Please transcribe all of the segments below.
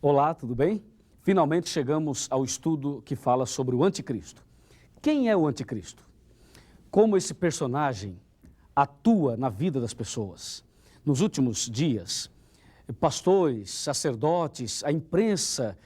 Olá, tudo bem? Finalmente chegamos ao estudo que fala sobre o anticristo. Quem é o anticristo? Como esse personagem atua na vida das pessoas? Nos últimos dias, pastores, sacerdotes, a imprensa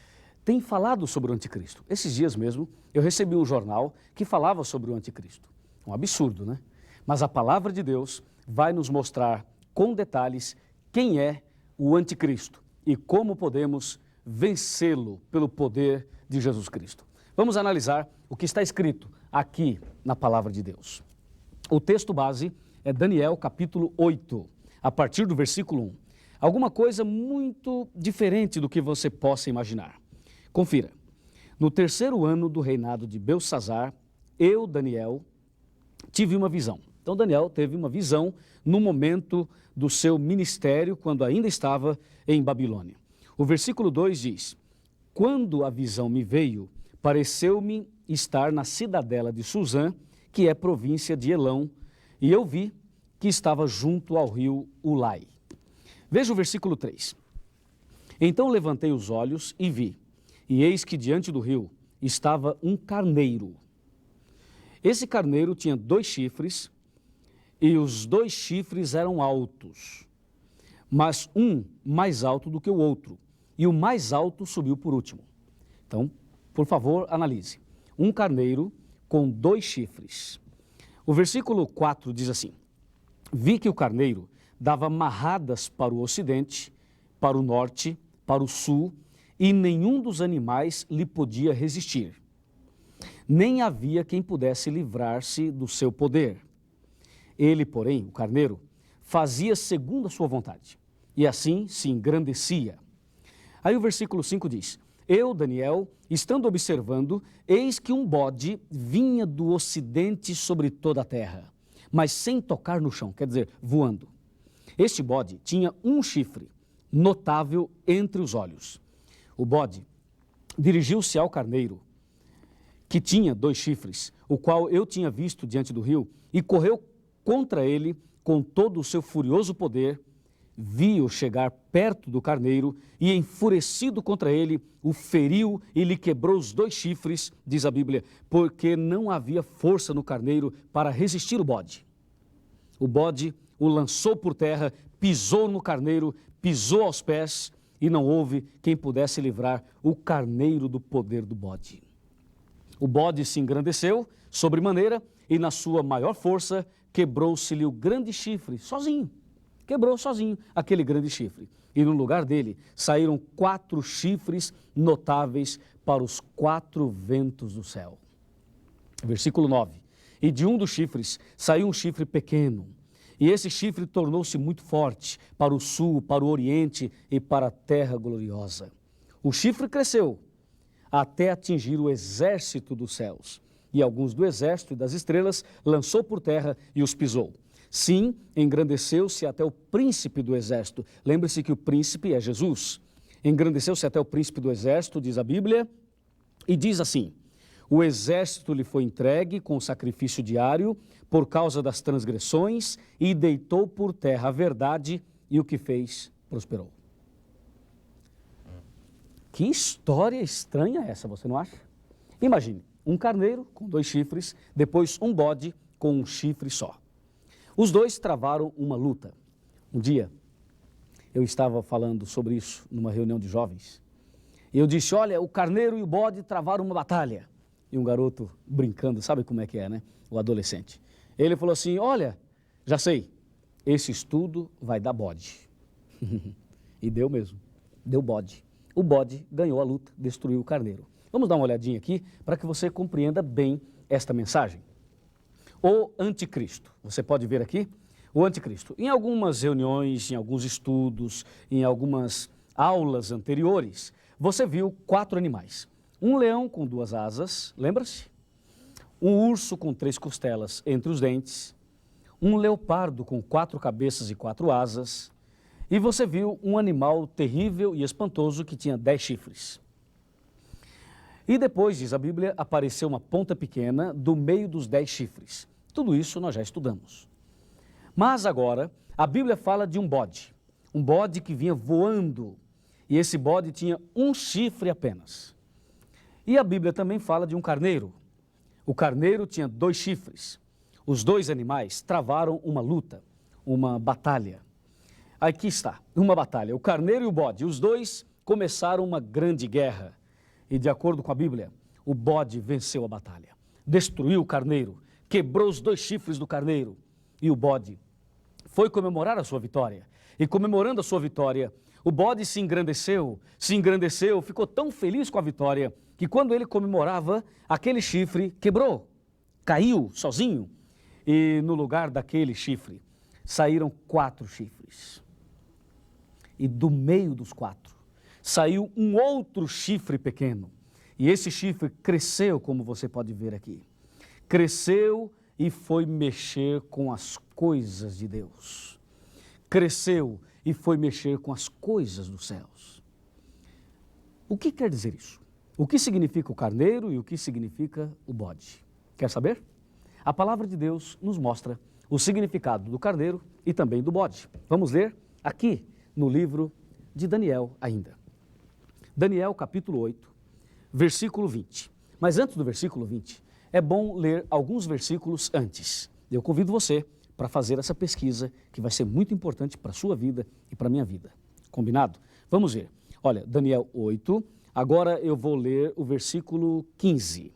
têm falado sobre o anticristo. Esses dias mesmo, eu recebi um jornal que falava sobre o anticristo. Um absurdo, né? Mas a palavra de Deus vai nos mostrar com detalhes quem é o anticristo e como podemos vencê-lo pelo poder de Jesus Cristo. Vamos analisar o que está escrito aqui na palavra de Deus. O texto base é Daniel capítulo 8, a partir do versículo 1. Alguma coisa muito diferente do que você possa imaginar. Confira. No terceiro ano do reinado de Belsassar, eu, Daniel, tive uma visão. Então Daniel teve uma visão no momento do seu ministério, quando ainda estava em Babilônia. O versículo 2 diz: quando a visão me veio, pareceu-me estar na cidadela de Suzã, que é província de Elão, e eu vi que estava junto ao rio Ulai. Veja o versículo 3. Então levantei os olhos e vi, e eis que diante do rio estava um carneiro. Esse carneiro tinha 2 chifres, e os 2 chifres eram altos, mas um mais alto do que o outro, e o mais alto subiu por último. Então, por favor, analise. Um carneiro com 2 chifres. O versículo 4 diz assim: vi que o carneiro dava marradas para o ocidente, para o norte, para o sul, e nenhum dos animais lhe podia resistir. Nem havia quem pudesse livrar-se do seu poder. Ele, porém, o carneiro, fazia segundo a sua vontade, e assim se engrandecia. Aí o versículo 5 diz: eu, Daniel, estando observando, eis que um bode vinha do ocidente sobre toda a terra, mas sem tocar no chão, quer dizer, voando. Este bode tinha um chifre, notável entre os olhos. O bode dirigiu-se ao carneiro, que tinha 2 chifres, o qual eu tinha visto diante do rio, e correu contra ele com todo o seu furioso poder. Vi-o chegar perto do carneiro e, enfurecido contra ele, o feriu e lhe quebrou os 2 chifres, diz a Bíblia, porque não havia força no carneiro para resistir o bode. O bode o lançou por terra, pisou no carneiro, pisou aos pés, e não houve quem pudesse livrar o carneiro do poder do bode. O bode se engrandeceu sobremaneira e, na sua maior força, quebrou-se-lhe o grande chifre, sozinho. Quebrou sozinho aquele grande chifre. E no lugar dele saíram 4 chifres notáveis para os 4 ventos do céu. Versículo 9. E de um dos chifres saiu um chifre pequeno. E esse chifre tornou-se muito forte para o sul, para o oriente e para a terra gloriosa. O chifre cresceu até atingir o exército dos céus. E alguns do exército e das estrelas lançou por terra e os pisou. Sim, engrandeceu-se até o príncipe do exército. Lembre-se que o príncipe é Jesus. Engrandeceu-se até o príncipe do exército, diz a Bíblia, e diz assim: o exército lhe foi entregue com sacrifício diário por causa das transgressões e deitou por terra a verdade, e o que fez prosperou. Que história estranha essa, você não acha? Imagine, um carneiro com 2 chifres, depois um bode com um chifre só. Os 2 travaram uma luta. Um dia, eu estava falando sobre isso numa reunião de jovens. E eu disse: olha, o carneiro e o bode travaram uma batalha. E um garoto brincando, sabe como é que é, né? O adolescente. Ele falou assim: olha, já sei, esse estudo vai dar bode. E deu mesmo, deu bode. O bode ganhou a luta, destruiu o carneiro. Vamos dar uma olhadinha aqui para que você compreenda bem esta mensagem. O anticristo, você pode ver aqui, o anticristo. Em algumas reuniões, em alguns estudos, em algumas aulas anteriores, você viu 4 animais. Um leão com 2 asas, lembra-se? Um urso com 3 costelas entre os dentes, um leopardo com 4 cabeças e 4 asas, e você viu um animal terrível e espantoso que tinha 10 chifres. E depois, diz a Bíblia, apareceu uma ponta pequena do meio dos 10 chifres. Tudo isso nós já estudamos. Mas agora, a Bíblia fala de um bode que vinha voando e esse bode tinha um chifre apenas. E a Bíblia também fala de um carneiro. O carneiro tinha 2 chifres. Os 2 animais travaram uma luta, uma batalha. Aqui está, uma batalha. O carneiro e o bode, os 2 começaram uma grande guerra. E de acordo com a Bíblia, o bode venceu a batalha. Destruiu o carneiro, quebrou os 2 chifres do carneiro. E o bode foi comemorar a sua vitória. E comemorando a sua vitória, o bode se engrandeceu, ficou tão feliz com a vitória, que quando ele comemorava, aquele chifre quebrou, caiu sozinho. E no lugar daquele chifre, saíram 4 chifres. E do meio dos 4, saiu um outro chifre pequeno. E esse chifre cresceu, como você pode ver aqui. Cresceu e foi mexer com as coisas de Deus. Cresceu e foi mexer com as coisas dos céus. O que quer dizer isso? O que significa o carneiro e o que significa o bode? Quer saber? A palavra de Deus nos mostra o significado do carneiro e também do bode. Vamos ler aqui no livro de Daniel ainda. Daniel capítulo 8, versículo 20. Mas antes do versículo 20, é bom ler alguns versículos antes. Eu convido você para fazer essa pesquisa que vai ser muito importante para a sua vida e para a minha vida. Combinado? Vamos ver. Olha, Daniel 8, agora eu vou ler o versículo 15.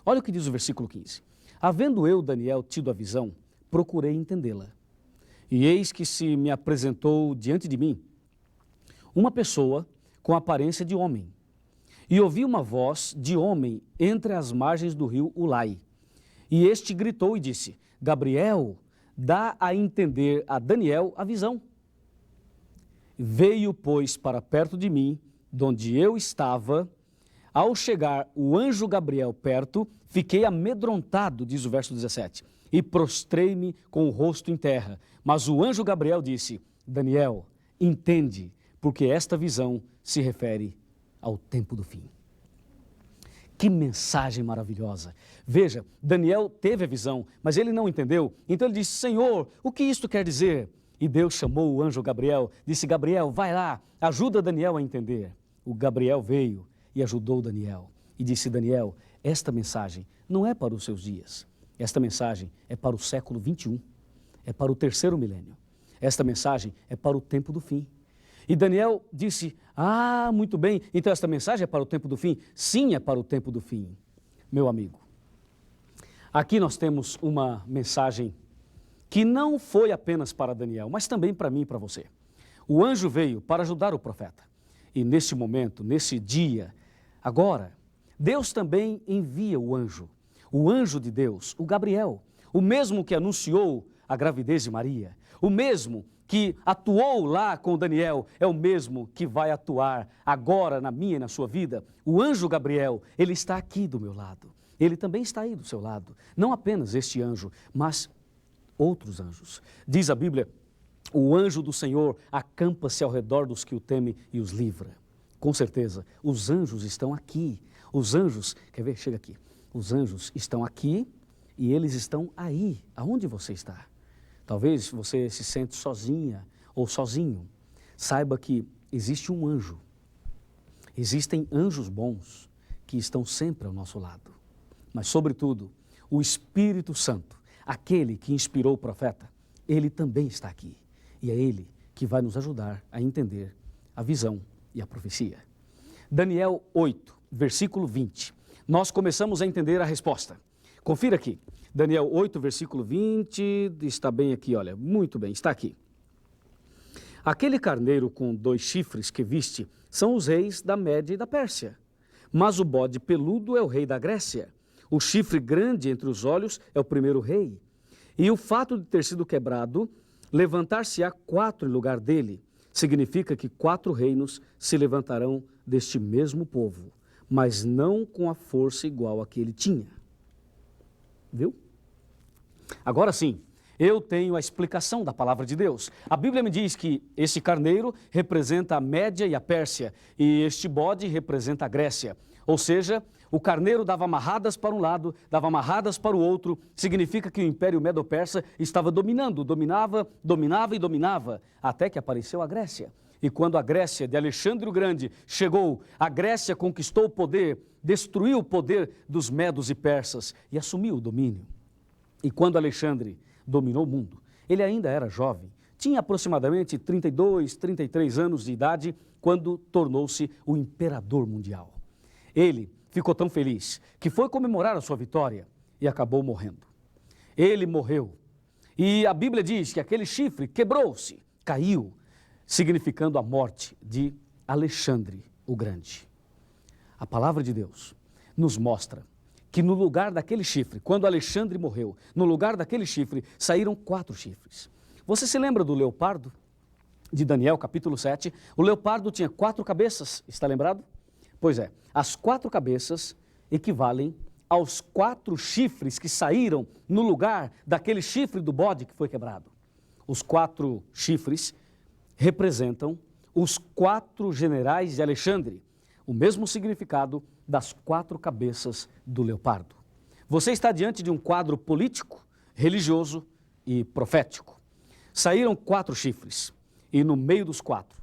Olha o que diz o versículo 15. Havendo eu, Daniel, tido a visão, procurei entendê-la. E eis que se me apresentou diante de mim uma pessoa com aparência de homem. E ouvi uma voz de homem entre as margens do rio Ulai. E este gritou e disse: Gabriel, dá a entender a Daniel a visão. Veio, pois, para perto de mim, donde eu estava. Ao chegar o anjo Gabriel perto, fiquei amedrontado, diz o verso 17, e prostrei-me com o rosto em terra. Mas o anjo Gabriel disse: Daniel, entende, porque esta visão se refere ao tempo do fim. Que mensagem maravilhosa! Veja, Daniel teve a visão, mas ele não entendeu. Então ele disse: Senhor, o que isto quer dizer? E Deus chamou o anjo Gabriel, disse: Gabriel, vai lá, ajuda Daniel a entender. O Gabriel veio e ajudou Daniel. E disse: Daniel, esta mensagem não é para os seus dias. Esta mensagem é para o século 21. É para o 3º milênio. Esta mensagem é para o tempo do fim. E Daniel disse: ah, muito bem, então esta mensagem é para o tempo do fim? Sim, é para o tempo do fim. Meu amigo, aqui nós temos uma mensagem que não foi apenas para Daniel, mas também para mim e para você. O anjo veio para ajudar o profeta. E nesse momento, nesse dia, agora, Deus também envia o anjo de Deus, o Gabriel, o mesmo que anunciou a gravidez de Maria, o mesmo que atuou lá com Daniel, é o mesmo que vai atuar agora na minha e na sua vida. O anjo Gabriel, ele está aqui do meu lado, ele também está aí do seu lado. Não apenas este anjo, mas outros anjos. Diz a Bíblia: o anjo do Senhor acampa-se ao redor dos que o temem e os livra. Com certeza, os anjos estão aqui. Os anjos, quer ver? Chega aqui. Os anjos estão aqui e eles estão aí, aonde você está. Talvez você se sente sozinha ou sozinho. Saiba que existe um anjo. Existem anjos bons que estão sempre ao nosso lado. Mas, sobretudo, o Espírito Santo, aquele que inspirou o profeta, ele também está aqui. E é ele que vai nos ajudar a entender a visão e a profecia. Daniel 8, versículo 20. Nós começamos a entender a resposta. Confira aqui. Daniel 8, versículo 20, está bem aqui, olha, muito bem, está aqui. Aquele carneiro com 2 chifres que viste são os reis da Média e da Pérsia, mas o bode peludo é o rei da Grécia. O chifre grande entre os olhos é o primeiro rei. E o fato de ter sido quebrado, levantar-se-á 4 em lugar dele, significa que 4 reinos se levantarão deste mesmo povo, mas não com a força igual a que ele tinha. Viu? Agora sim, eu tenho a explicação da palavra de Deus. A Bíblia me diz que esse carneiro representa a Média e a Pérsia, e este bode representa a Grécia. Ou seja, o carneiro dava amarradas para um lado, dava amarradas para o outro, significa que o Império Medo-Persa estava dominava, até que apareceu a Grécia. E quando a Grécia de Alexandre o Grande chegou, a Grécia conquistou o poder, destruiu o poder dos medos e persas e assumiu o domínio. E quando Alexandre dominou o mundo, ele ainda era jovem, tinha aproximadamente 32, 33 anos de idade quando tornou-se o imperador mundial. Ele ficou tão feliz que foi comemorar a sua vitória e acabou morrendo. Ele morreu e a Bíblia diz que aquele chifre quebrou-se, caiu, significando a morte de Alexandre o Grande. A palavra de Deus nos mostra que no lugar daquele chifre, quando Alexandre morreu, no lugar daquele chifre saíram 4 chifres. Você se lembra do leopardo de Daniel, capítulo 7? O leopardo tinha 4 cabeças, está lembrado? Pois é, as 4 cabeças equivalem aos 4 chifres que saíram no lugar daquele chifre do bode que foi quebrado. Os 4 chifres representam os 4 generais de Alexandre, o mesmo significado das 4 cabeças do leopardo. Você está diante de um quadro político, religioso e profético. Saíram 4 chifres e no meio dos 4,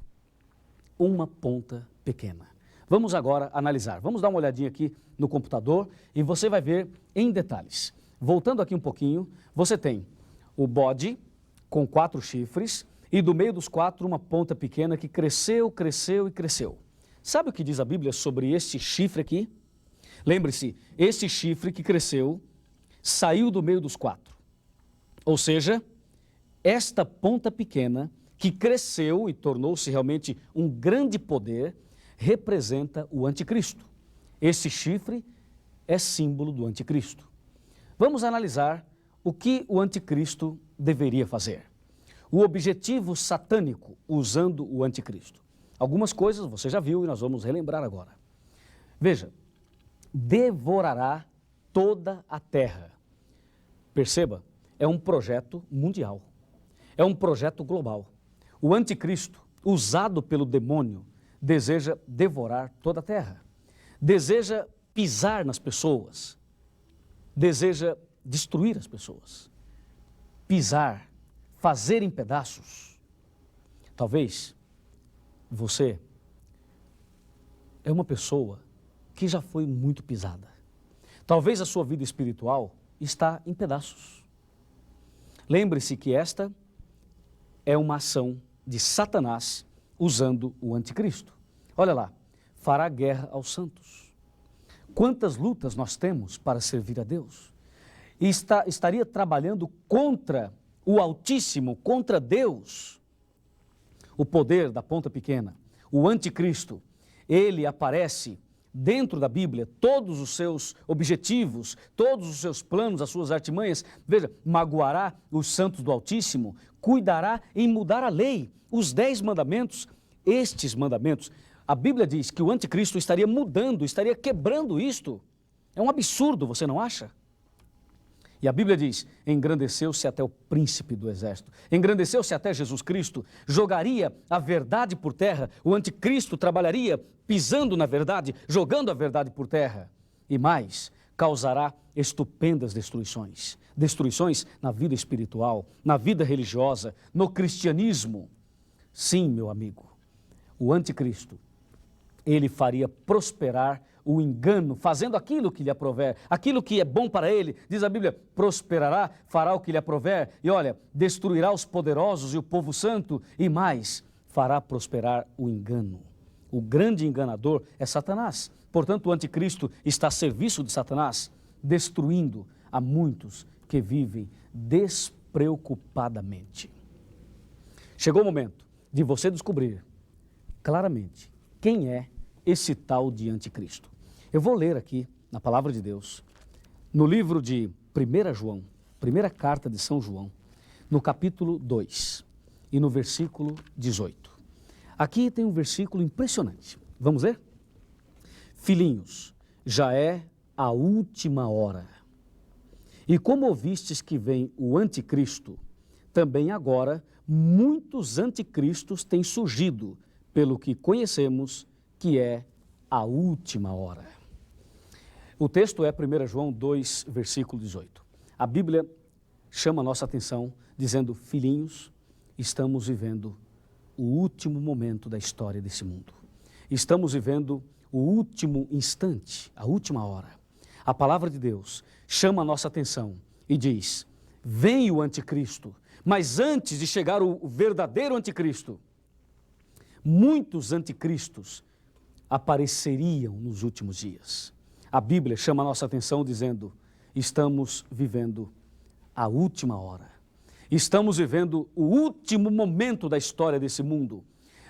uma ponta pequena. Vamos agora analisar. Vamos dar uma olhadinha aqui no computador e você vai ver em detalhes. Voltando aqui um pouquinho, você tem o bode com 4 chifres e do meio dos 4 uma ponta pequena que cresceu, cresceu e cresceu. Sabe o que diz a Bíblia sobre este chifre aqui? Lembre-se, esse chifre que cresceu saiu do meio dos 4. Ou seja, esta ponta pequena que cresceu e tornou-se realmente um grande poder representa o anticristo. Esse chifre é símbolo do anticristo. Vamos analisar o que o anticristo deveria fazer. O objetivo satânico usando o anticristo. Algumas coisas você já viu e nós vamos relembrar agora. Veja, devorará toda a terra. Perceba, é um projeto mundial, é um projeto global. O anticristo, usado pelo demônio, deseja devorar toda a terra, deseja pisar nas pessoas, deseja destruir as pessoas, pisar, fazer em pedaços. Talvez você é uma pessoa que já foi muito pisada. Talvez a sua vida espiritual está em pedaços. Lembre-se que esta é uma ação de Satanás usando o anticristo. Olha lá, fará guerra aos santos. Quantas lutas nós temos para servir a Deus? E estaria trabalhando contra o Altíssimo, contra Deus. O poder da ponta pequena, o anticristo, ele aparece dentro da Bíblia, todos os seus objetivos, todos os seus planos, as suas artimanhas. Veja, magoará os santos do Altíssimo, cuidará em mudar a lei, os 10 mandamentos. Estes mandamentos, a Bíblia diz que o anticristo estaria mudando, estaria quebrando isto. É um absurdo, você não acha? E a Bíblia diz, engrandeceu-se até o príncipe do exército, engrandeceu-se até Jesus Cristo, jogaria a verdade por terra, o anticristo trabalharia pisando na verdade, jogando a verdade por terra. E mais, causará estupendas destruições. Destruições na vida espiritual, na vida religiosa, no cristianismo. Sim, meu amigo, o anticristo, ele faria prosperar o engano, fazendo aquilo que lhe aprover, aquilo que é bom para ele, diz a Bíblia, prosperará, fará o que lhe aprover, e olha, destruirá os poderosos e o povo santo, e mais, fará prosperar o engano. O grande enganador é Satanás, portanto o anticristo está a serviço de Satanás, destruindo a muitos que vivem despreocupadamente. Chegou o momento de você descobrir claramente quem é esse tal de anticristo. Eu vou ler aqui, na palavra de Deus, no livro de 1 João, primeira carta de São João, no capítulo 2 e no versículo 18. Aqui tem um versículo impressionante. Vamos ler? Filhinhos, já é a última hora. E como ouvistes que vem o anticristo, também agora muitos anticristos têm surgido, pelo que conhecemos que é a última hora. O texto é 1 João 2, versículo 18. A Bíblia chama a nossa atenção dizendo, filhinhos, estamos vivendo o último momento da história desse mundo. Estamos vivendo o último instante, a última hora. A palavra de Deus chama a nossa atenção e diz: vem o anticristo, mas antes de chegar o verdadeiro anticristo, muitos anticristos apareceriam nos últimos dias. A Bíblia chama a nossa atenção dizendo: estamos vivendo a última hora. Estamos vivendo o último momento da história desse mundo.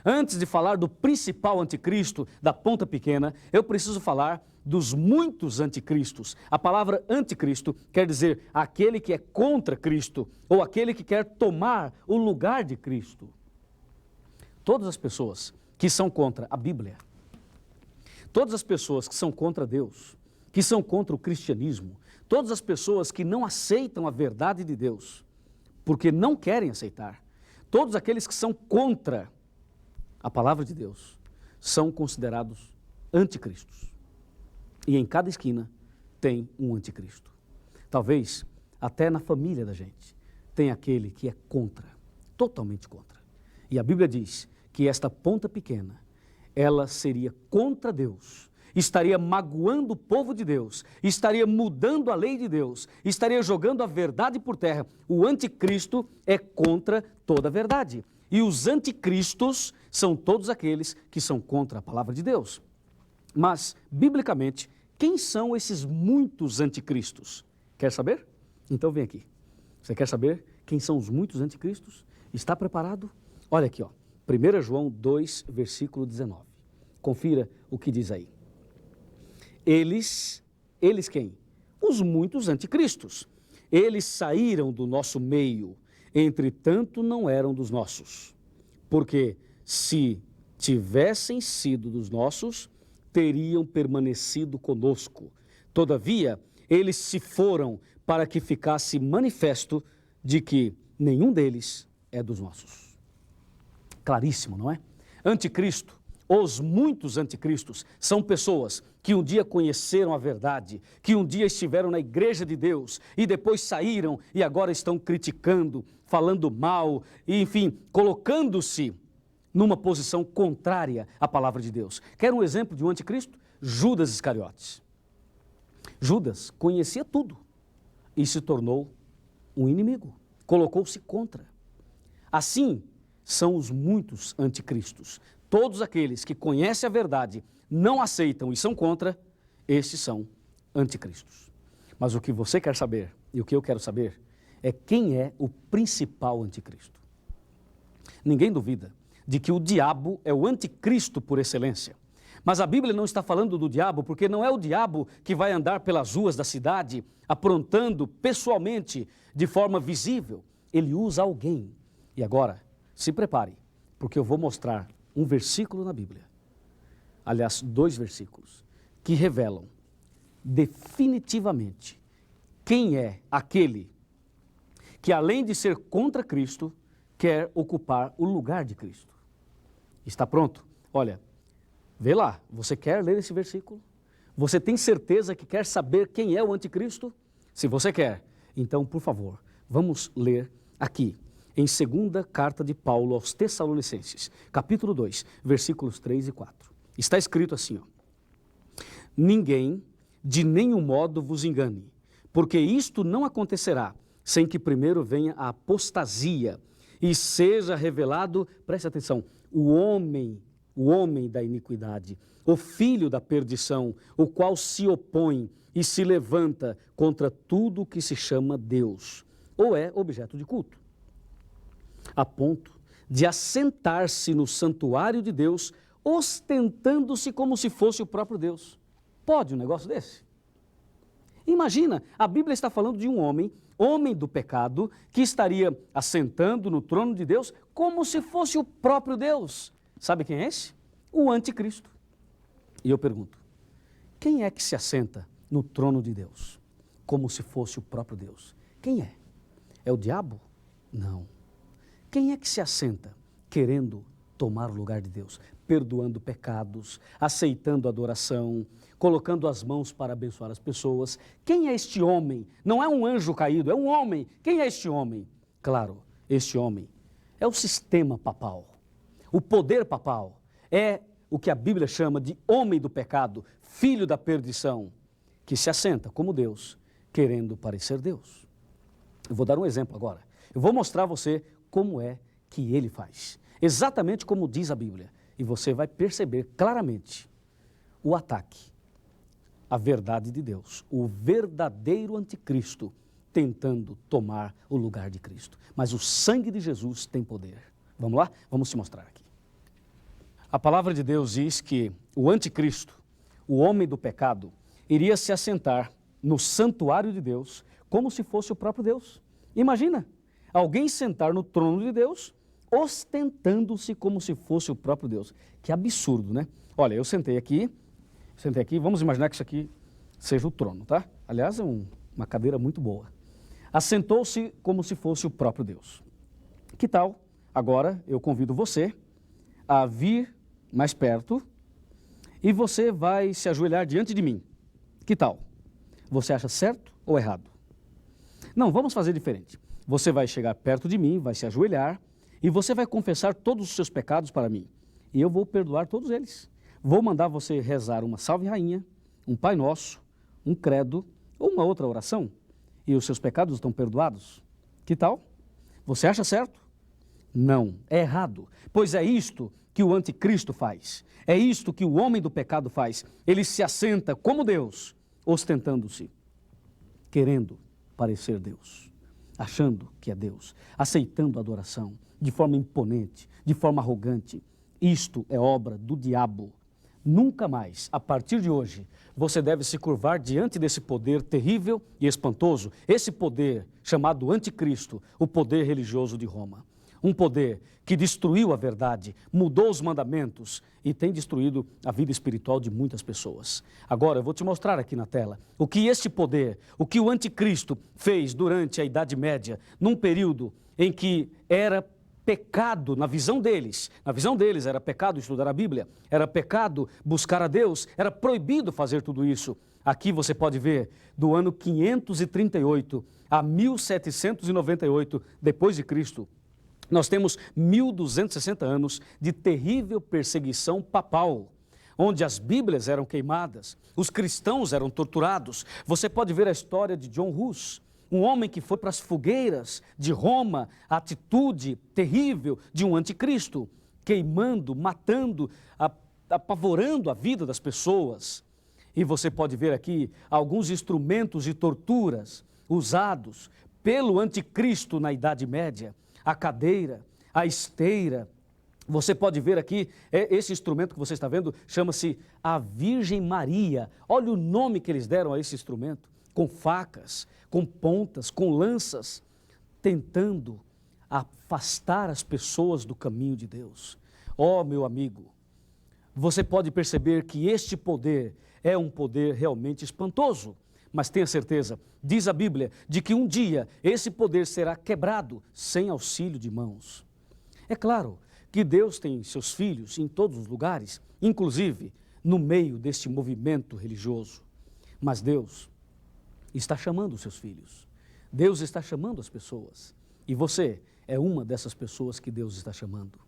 Antes de falar do principal anticristo, da ponta pequena, eu preciso falar dos muitos anticristos. A palavra anticristo quer dizer aquele que é contra Cristo, ou aquele que quer tomar o lugar de Cristo. Todas as pessoas que são contra a Bíblia, todas as pessoas que são contra Deus, que são contra o cristianismo, todas as pessoas que não aceitam a verdade de Deus, porque não querem aceitar, todos aqueles que são contra a palavra de Deus, são considerados anticristos. E em cada esquina tem um anticristo. Talvez até na família da gente tem aquele que é contra, totalmente contra. E a Bíblia diz que esta ponta pequena, ela seria contra Deus, estaria magoando o povo de Deus, estaria mudando a lei de Deus, estaria jogando a verdade por terra. O anticristo é contra toda a verdade. E os anticristos são todos aqueles que são contra a palavra de Deus. Mas, biblicamente, quem são esses muitos anticristos? Quer saber? Então vem aqui. Você quer saber quem são os muitos anticristos? Está preparado? Olha aqui, ó. 1 João 2, versículo 19. Confira o que diz aí. Eles quem? Os muitos anticristos. Eles saíram do nosso meio, entretanto não eram dos nossos. Porque se tivessem sido dos nossos, teriam permanecido conosco. Todavia, eles se foram para que ficasse manifesto de que nenhum deles é dos nossos. Claríssimo, não é? Anticristo, os muitos anticristos, são pessoas que um dia conheceram a verdade, que um dia estiveram na igreja de Deus e depois saíram e agora estão criticando, falando mal, e, enfim, colocando-se numa posição contrária à palavra de Deus. Quer um exemplo de um anticristo? Judas Iscariotes. Judas conhecia tudo e se tornou um inimigo, colocou-se contra. Assim são os muitos anticristos. Todos aqueles que conhecem a verdade, não aceitam e são contra, estes são anticristos. Mas o que você quer saber e o que eu quero saber é quem é o principal anticristo. Ninguém duvida de que o diabo é o anticristo por excelência. Mas a Bíblia não está falando do diabo, porque não é o diabo que vai andar pelas ruas da cidade, aprontando pessoalmente, de forma visível. Ele usa alguém. E agora, se prepare, porque eu vou mostrar um versículo na Bíblia, aliás, 2 versículos, que revelam definitivamente quem é aquele que, além de ser contra Cristo, quer ocupar o lugar de Cristo. Está pronto? Olha, vê lá, você quer ler esse versículo? Você tem certeza que quer saber quem é o anticristo? Se você quer, então, por favor, vamos ler aqui, em 2ª carta de Paulo aos Tessalonicenses, capítulo 2, versículos 3 e 4. Está escrito assim, ó: ninguém de nenhum modo vos engane, porque isto não acontecerá sem que primeiro venha a apostasia e seja revelado, preste atenção, o homem da iniquidade, o filho da perdição, o qual se opõe e se levanta contra tudo o que se chama Deus, ou é objeto de culto, a ponto de assentar-se no santuário de Deus, ostentando-se como se fosse o próprio Deus. Pode um negócio desse? Imagina, a Bíblia está falando de um homem do pecado, que estaria assentando no trono de Deus como se fosse o próprio Deus. Sabe quem é esse? O anticristo. E eu pergunto, quem é que se assenta no trono de Deus como se fosse o próprio Deus? Quem é? É o diabo? Não. Quem é que se assenta querendo tomar o lugar de Deus, perdoando pecados, aceitando adoração, colocando as mãos para abençoar as pessoas? Quem é este homem? Não é um anjo caído, é um homem. Quem é este homem? Claro, este homem é o sistema papal. O poder papal é o que a Bíblia chama de homem do pecado, filho da perdição, que se assenta como Deus, querendo parecer Deus. Eu vou dar um exemplo agora. Eu vou mostrar a você como é que ele faz. Exatamente como diz a Bíblia. E você vai perceber claramente o ataque à verdade de Deus. O verdadeiro anticristo tentando tomar o lugar de Cristo. Mas o sangue de Jesus tem poder. Vamos lá? Vamos te mostrar aqui. A palavra de Deus diz que o anticristo, o homem do pecado, iria se assentar no santuário de Deus como se fosse o próprio Deus. Imagina, alguém sentar no trono de Deus, ostentando-se como se fosse o próprio Deus. Que absurdo, né? Olha, eu sentei aqui, vamos imaginar que isso aqui seja o trono, tá? Aliás, é uma cadeira muito boa. Assentou-se como se fosse o próprio Deus. Que tal? Agora eu convido você a vir mais perto e você vai se ajoelhar diante de mim. Que tal? Você acha certo ou errado? Não, vamos fazer diferente. Você vai chegar perto de mim, vai se ajoelhar e você vai confessar todos os seus pecados para mim. E eu vou perdoar todos eles. Vou mandar você rezar uma Salve Rainha, um Pai Nosso, um credo ou uma outra oração e os seus pecados estão perdoados. Que tal? Você acha certo? Não, é errado, pois é isto que o anticristo faz. É isto que o homem do pecado faz. Ele se assenta como Deus, ostentando-se, querendo parecer Deus, achando que é Deus, aceitando a adoração de forma imponente, de forma arrogante. Isto é obra do diabo. Nunca mais, a partir de hoje, você deve se curvar diante desse poder terrível e espantoso, esse poder chamado anticristo, o poder religioso de Roma. Um poder que destruiu a verdade, mudou os mandamentos e tem destruído a vida espiritual de muitas pessoas. Agora eu vou te mostrar aqui na tela o que este poder, o que o anticristo fez durante a Idade Média, num período em que era pecado na visão deles. Na visão deles era pecado estudar a Bíblia, era pecado buscar a Deus, era proibido fazer tudo isso. Aqui você pode ver do ano 538 a 1798 depois de Cristo. Nós temos 1260 anos de terrível perseguição papal, onde as Bíblias eram queimadas, os cristãos eram torturados. Você pode ver a história de John Hus, um homem que foi para as fogueiras de Roma, a atitude terrível de um anticristo, queimando, matando, apavorando a vida das pessoas. E você pode ver aqui alguns instrumentos de torturas usados pelo anticristo na Idade Média. A cadeira, a esteira. Você pode ver aqui, esse instrumento que você está vendo, chama-se a Virgem Maria. Olha o nome que eles deram a esse instrumento, com facas, com pontas, com lanças, tentando afastar as pessoas do caminho de Deus. Oh, meu amigo, você pode perceber que este poder é um poder realmente espantoso. Mas tenha certeza, diz a Bíblia, de que um dia esse poder será quebrado sem auxílio de mãos. É claro que Deus tem seus filhos em todos os lugares, inclusive no meio deste movimento religioso. Mas Deus está chamando os seus filhos. Deus está chamando as pessoas. E você é uma dessas pessoas que Deus está chamando.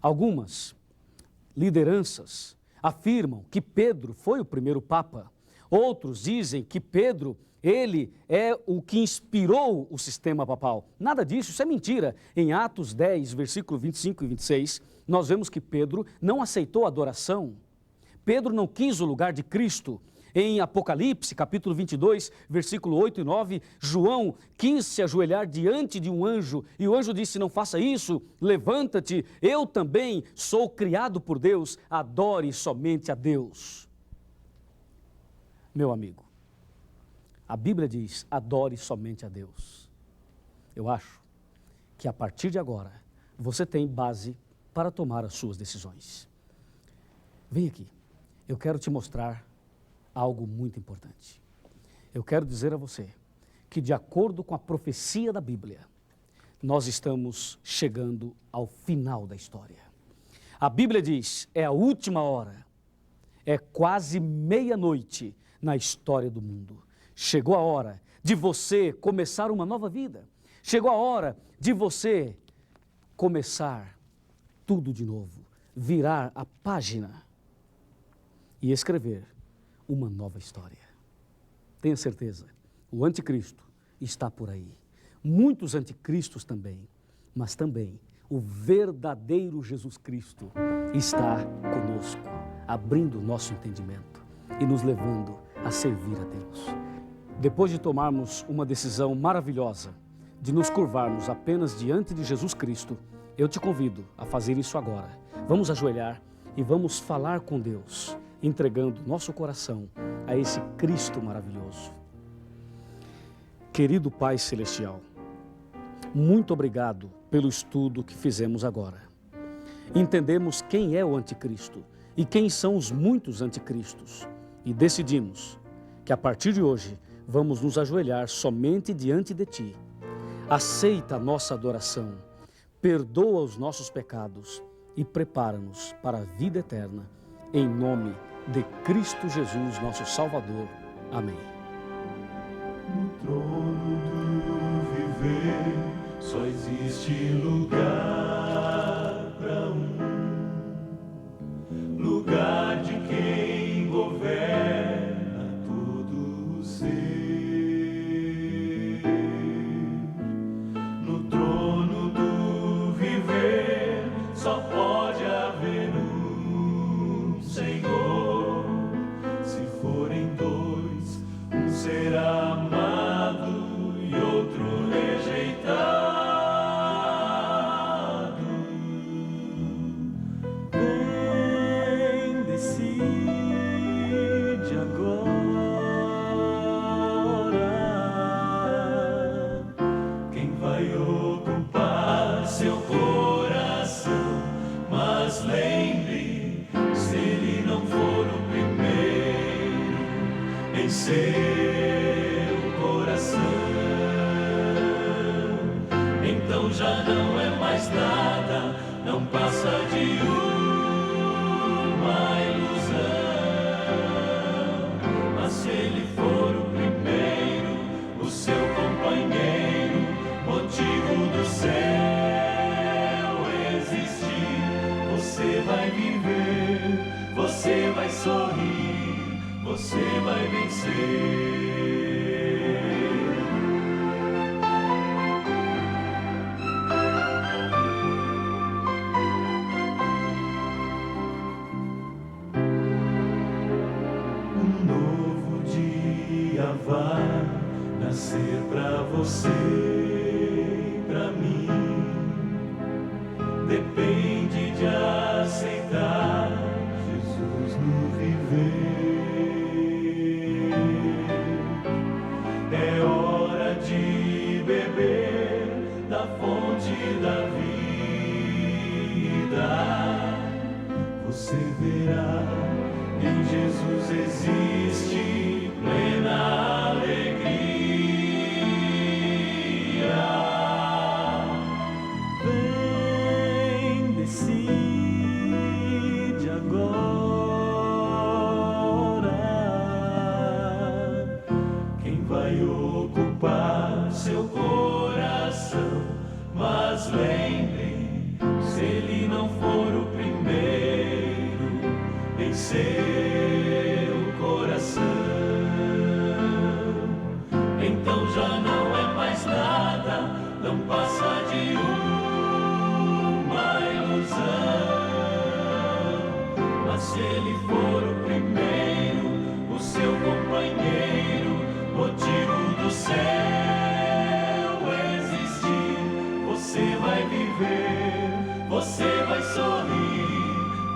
Algumas lideranças afirmam que Pedro foi o primeiro Papa. Outros dizem que Pedro, ele é o que inspirou o sistema papal. Nada disso, isso é mentira. Em Atos 10, versículo 25 e 26, nós vemos que Pedro não aceitou a adoração. Pedro não quis o lugar de Cristo. Em Apocalipse, capítulo 22, versículo 8 e 9, João quis se ajoelhar diante de um anjo e o anjo disse, não faça isso, levanta-te, eu também sou criado por Deus, adore somente a Deus. Meu amigo, a Bíblia diz, adore somente a Deus. Eu acho que a partir de agora, você tem base para tomar as suas decisões. Vem aqui, eu quero te mostrar algo muito importante. Eu quero dizer a você que, de acordo com a profecia da Bíblia, nós estamos chegando ao final da história. A Bíblia diz, é a última hora, é quase meia-noite na história do mundo. Chegou a hora de você começar uma nova vida. Chegou a hora de você começar tudo de novo, virar a página e escrever uma nova história. Tenha certeza, o anticristo está por aí. Muitos anticristos também, mas também o verdadeiro Jesus Cristo está conosco, abrindo o nosso entendimento e nos levando a servir a Deus. Depois de tomarmos uma decisão maravilhosa, de nos curvarmos apenas diante de Jesus Cristo, eu te convido a fazer isso agora. Vamos ajoelhar e vamos falar com Deus, entregando nosso coração a esse Cristo maravilhoso. Querido Pai Celestial, muito obrigado pelo estudo que fizemos agora. Entendemos quem é o anticristo e quem são os muitos anticristos e decidimos que a partir de hoje vamos nos ajoelhar somente diante de Ti. Aceita a nossa adoração, perdoa os nossos pecados e prepara-nos para a vida eterna, em nome de Cristo Jesus, nosso Salvador. Amém. No trono do viver só existe lugar para lugar de quem governa todo o ser. No trono do viver só pode haver um Senhor. Se forem dois, um será amado e outro rejeitado. Vem, decide agora quem vai ocupar seu coração. Mas lembre, se ele não for o primeiro em seu coração, então já não é mais nada, não passa de uma ilusão. Mas se ele for o primeiro, o seu companheiro, motivo do céu existir, você vai viver, você vai sorrir, você vai vencer. Um novo dia vai nascer pra você e pra mim. Depende de aceitar Jesus no viver. É hora de beber da fonte da vida. Você verá, em Jesus existe plena alegria. Vem, decide agora quem vai ocupar seu coração. Mas lembre, se ele não for o primeiro em seu coração, então já não é mais nada, não passa de uma ilusão. Mas se ele for o primeiro, o seu companheiro, motivo do céu existir, você vai viver, você vai sorrir,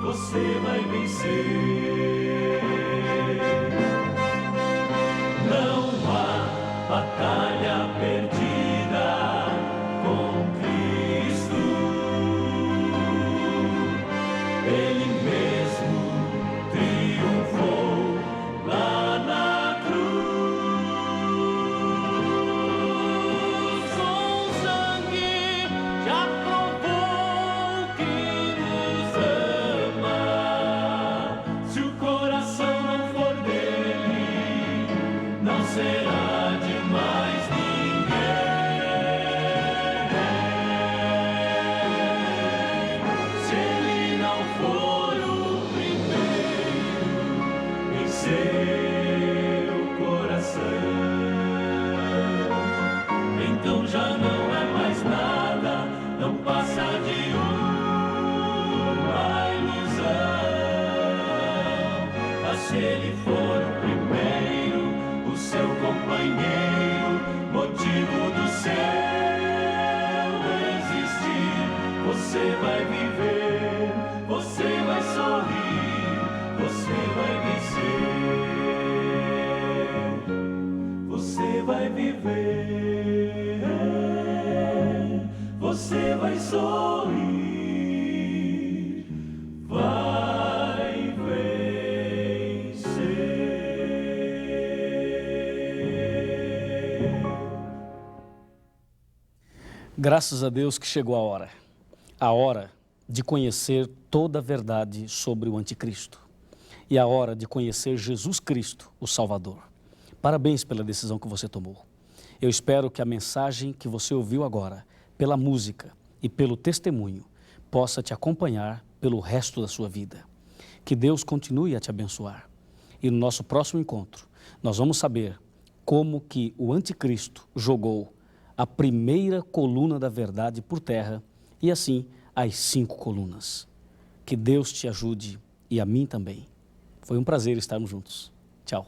você vai vencer. Não há batalha perdida com Cristo. Ele mesmo triunfou lá na cruz. Com sangue já provou que nos ama. Se o coração não for dele, não será de mais ninguém. Se já não é mais nada, não passa de uma ilusão. Mas se ele for o primeiro, o seu companheiro, motivo do seu existir, você vai viver, você vai sorrir, você vai vencer, você vai viver, você vai sorrir, vai vencer. Graças a Deus que chegou a hora de conhecer toda a verdade sobre o anticristo e a hora de conhecer Jesus Cristo, o Salvador. Parabéns pela decisão que você tomou. Eu espero que a mensagem que você ouviu agora, pela música e pelo testemunho, possa te acompanhar pelo resto da sua vida. Que Deus continue a te abençoar. E no nosso próximo encontro, nós vamos saber como que o anticristo jogou a primeira coluna da verdade por terra e assim as 5 colunas. Que Deus te ajude e a mim também. Foi um prazer estarmos juntos. Tchau.